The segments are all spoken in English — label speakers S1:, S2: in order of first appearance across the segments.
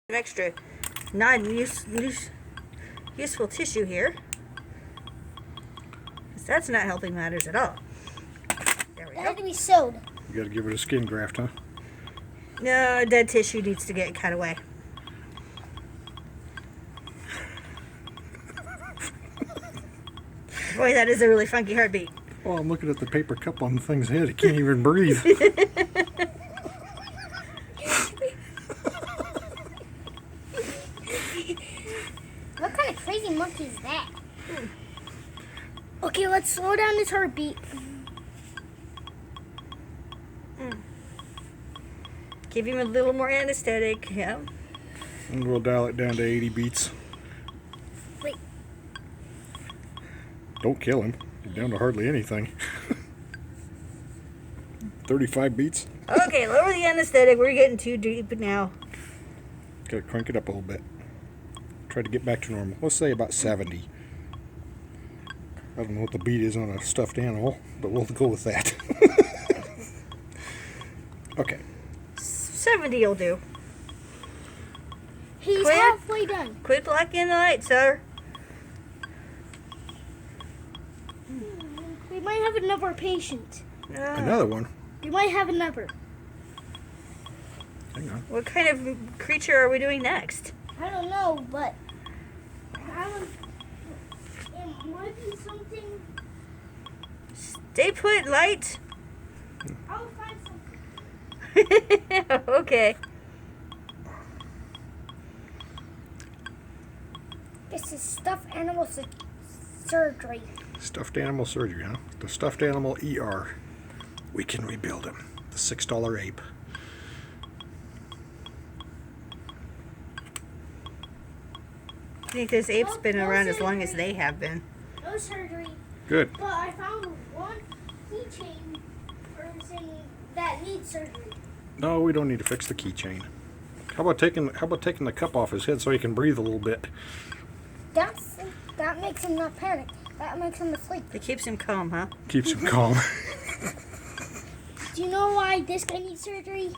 S1: Extra useful tissue here. That's not helping matters at all. There we
S2: It
S1: go.
S2: had to be sewed.
S3: You gotta give it a skin graft, huh?
S1: No, dead tissue needs to get cut away. Boy, that is a really funky heartbeat.
S3: Oh, I'm looking at the paper cup on the thing's head. It can't even breathe.
S2: What kind of crazy monkey is that? Okay, let's slow down this heartbeat.
S1: Give him a little more anesthetic. Yeah.
S3: And we'll dial it down to 80 beats.
S2: Wait.
S3: Don't kill him. You're down to hardly anything. 35 beats.
S1: Okay, lower the anesthetic. We're getting too deep now.
S3: Gotta crank it up a little bit. Try to get back to normal. Let's say about 70. I don't know what the beat is on a stuffed animal, but we'll go with that. Okay.
S1: 70 will do.
S2: He's
S1: Quit.
S2: halfway done.
S1: Quit blocking the light, sir.
S2: We might have another patient.
S3: Another one.
S2: We might have another.
S3: Hang on.
S1: What kind of creature are we doing next?
S2: I don't know, but it might be something.
S1: Stay put, light.
S2: I'll find something.
S1: Okay.
S2: This is stuffed animal surgery.
S3: Stuffed animal surgery, huh? The stuffed animal ER. We can rebuild him. The $6 ape.
S1: I think this ape's been around as long as they have been.
S2: No surgery.
S3: Good.
S2: But I found one keychain person that needs surgery.
S3: No, we don't need to fix the keychain. How about taking the cup off his head so he can breathe a little bit?
S2: That makes him not panic. That makes him asleep.
S1: It keeps him calm, huh?
S3: Keeps him calm.
S2: Do you know why this guy needs surgery?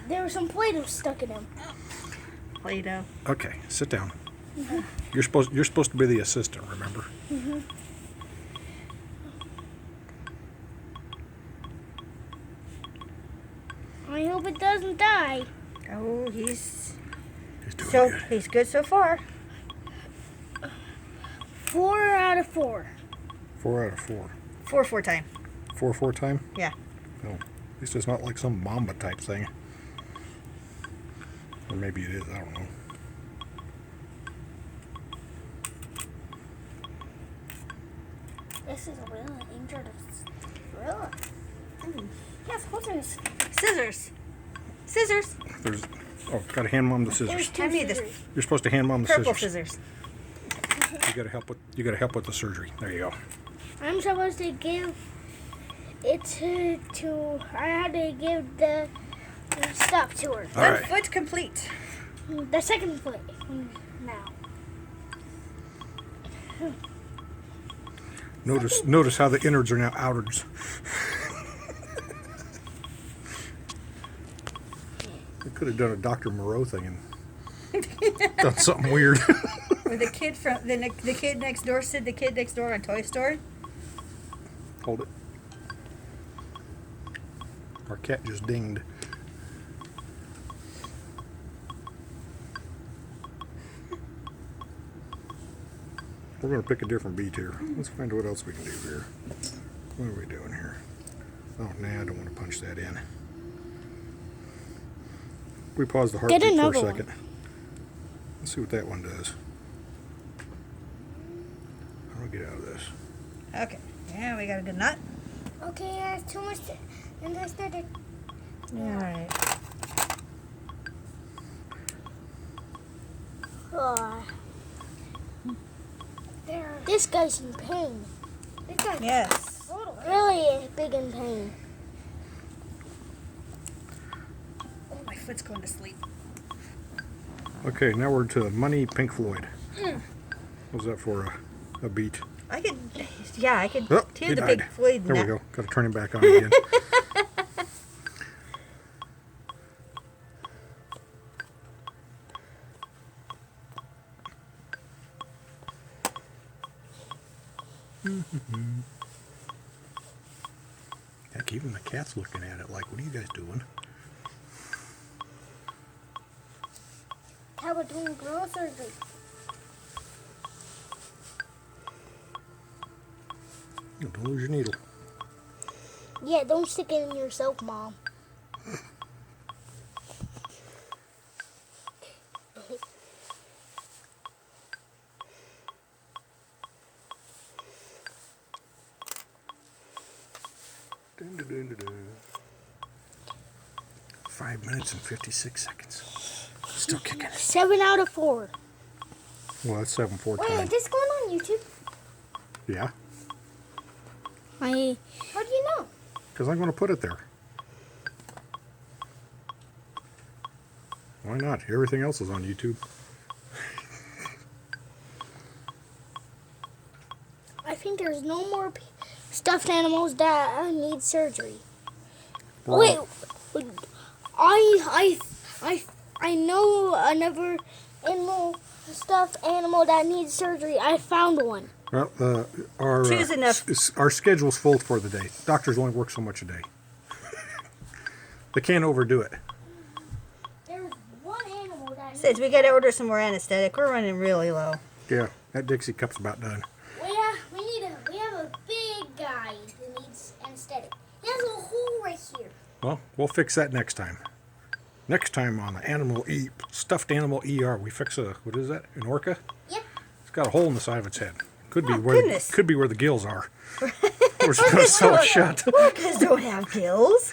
S2: There was some Play-Doh stuck in him.
S1: Play-Doh.
S3: Okay, sit down. You're supposed to be the assistant, remember?
S2: I hope it doesn't die.
S1: Oh, he's
S3: doing
S1: so
S3: good.
S1: he's good so far.
S2: 4 out of 4.
S3: 4 out of 4.
S1: 4 time.
S3: 4 time?
S1: Yeah.
S3: No. At least it's not like some Mamba type thing. Or maybe it is, I don't know.
S2: This is a really injured gorilla. Yes, scissors.
S1: Scissors. Scissors.
S3: There's gotta hand mom the
S2: There's
S3: scissors.
S2: 2
S1: I need
S2: scissors.
S3: You're supposed to hand mom the
S1: Purple
S3: scissors.
S1: scissors.
S3: You gotta help with the surgery. There you go.
S2: I'm supposed to give it to I had to give the stuff to her.
S3: All
S1: One
S3: right.
S1: foot complete.
S2: The second foot now.
S3: Notice how the innards are now outwards. We could have done a Dr. Moreau thing and done something weird.
S1: With the kid from the kid next door, Sid the kid next door on Toy Story.
S3: Hold it. Our cat just dinged. We're going to pick a different beat here. Let's find out what else we can do here. What are we doing here? Oh, nah, I don't want to punch that in. We pause the heartbeat for a
S2: another one.
S3: second. Let's see what that one does. How do I get out of this?
S1: Okay. Yeah, we got a good nut.
S2: Okay, that's too much. And I started.
S1: All right.
S2: This guy's in pain. This guy's
S1: Yes.
S2: really big in pain.
S1: Oh, my foot's going to sleep.
S3: Okay, now we're to Money Pink Floyd. What was that for a beat?
S1: I could
S3: Oh,
S1: hear
S3: he
S1: the
S3: died.
S1: big Floyd.
S3: There we
S1: nut.
S3: go. Got to turn him back on again. Heck, even the cat's looking at it like, what are you guys doing?
S2: How about doing girl surgery?
S3: Don't lose your needle.
S2: Yeah, don't stick it in yourself, Mom.
S3: Dun, dun, dun, dun, dun. 5 minutes and 56 seconds. Still kicking it.
S2: 7 out of 4.
S3: Well, that's 7-4
S2: Wait,
S3: time.
S2: is this going on YouTube?
S3: Yeah,
S2: How do you know?
S3: because I'm going to put it there. Why not? Everything else is on YouTube.
S2: I think there's no more stuffed animals that need surgery.
S3: We're
S2: Wait, I know another stuffed animal that needs surgery. I found one.
S3: Well, our
S1: Choose enough.
S3: Our schedule's full for the day. Doctors only work so much a day. They can't overdo it.
S2: There's one animal that needs.
S1: Says we gotta order some more anesthetic. We're running really low.
S3: Yeah, that Dixie cup's about done.
S2: We have a big guy who needs anesthetic. There's a hole right here.
S3: Well, we'll fix that next time. Next time on the stuffed animal ER, we fix what is that? An orca?
S2: Yep.
S3: It's got a hole in the side of its head. Could be
S1: Oh,
S3: where
S1: goodness.
S3: could be where the gills are. We're just gonna sew it shut.
S1: Orcas don't have gills.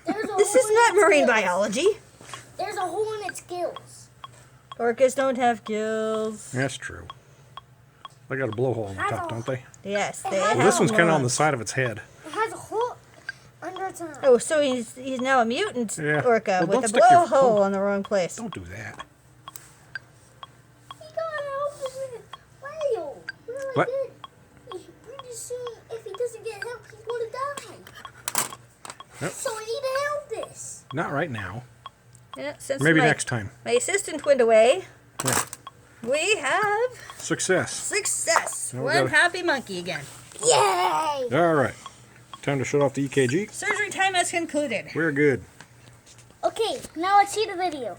S2: There's a
S1: This
S2: hole
S1: is
S2: in
S1: not
S2: its
S1: marine
S2: gills.
S1: biology.
S2: There's a hole in its gills.
S1: Orcas don't have gills.
S3: That's true. They got a blowhole on the top, don't they?
S1: Yes, they
S2: Well,
S1: have
S3: Well, this one's kind of on the
S1: one.
S3: side of its head.
S2: It has a hole under its eye.
S1: Oh, so he's now a mutant
S3: Yeah.
S1: orca
S3: Well, don't
S1: with a
S3: stick your
S1: blowhole
S3: phone-
S1: on the wrong place.
S3: Don't do that.
S2: He got help with whale. Really
S3: What?
S2: good. Pretty soon, if he doesn't get help, he's gonna die.
S3: Yep.
S2: So we need to help this.
S3: Not right now.
S1: Yeah, since
S3: Maybe
S1: my,
S3: next time.
S1: my assistant went away,
S3: Yeah.
S1: we have
S3: Success.
S1: success.
S3: Now we
S1: One
S3: gotta-
S1: happy monkey again.
S2: Yay!
S3: All right. Time to shut off the EKG.
S1: Surgery time has concluded.
S3: We're good.
S2: Okay, now let's see the video.